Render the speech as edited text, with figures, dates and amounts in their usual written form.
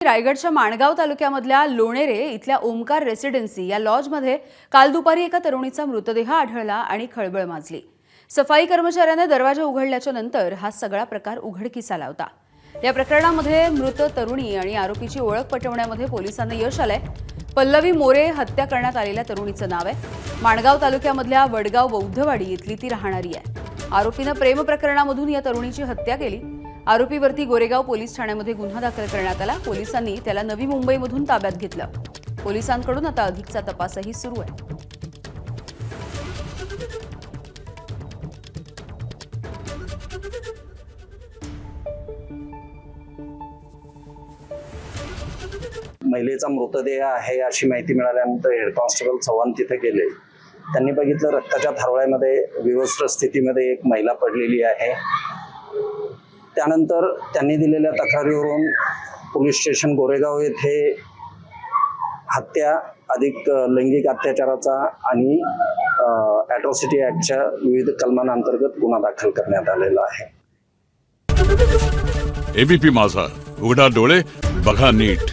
रायगडच्या माणगाव तालुक्यामधल्या लोणेरे इथल्या ओमकार रेसिडेन्सी या लॉजमध्ये काल दुपारी एका तरुणीचा मृतदेह आढळला आणि खळबळ माजली। सफाई कर्मचाऱ्याने दरवाजा उघडल्याच्या नंतर हा सगळा प्रकार उघडकीस आला होता। या प्रकरणामध्ये मृत तरुणी आणि आरोपीची ओळख पटवण्यामध्ये पोलिसांना यश आलंय। पल्लवी मोरे हत्या करण्यात आलेल्या तरुणीचं नाव आहे। माणगाव तालुक्यामधल्या वडगाव बौद्धवाडी इथली ती राहणारी आहे। आरोपीने प्रेम प्रकरणामधून या तरुणीची हत्या केली। आरोपीवरती गोरेगाव पोलीस ठाण्यामध्ये गुन्हा दाखल करण्यात आला। पोलिसांनी त्याला नवी मुंबईमधून ताब्यात घेतलं। पोलिसांकडून आता अधिकचा तपासही सुरू आहे। महिलेचा मृतदेह आहे अशी माहिती मिळाल्यानंतर हेड कॉन्स्टेबल चव्हाण तिथे गेले। त्यांनी बघितलं रक्ताच्या थारोळ्यामध्ये विवस्त्र स्थितीमध्ये एक महिला पडलेली आहे। त्यानंतर त्यांनी दिलेल्या तक्रारीवरून पोलीस स्टेशन गोरेगाव येथे हत्या अधिक लैंगिक अत्याचाराचा आणि ॲट्रॉसिटी ॲक्टच्या विविध कलमांअंतर्गत गुन्हा दाखल करण्यात आलेला आहे। एबीपी माझा, उघडा डोळे बघा नीट।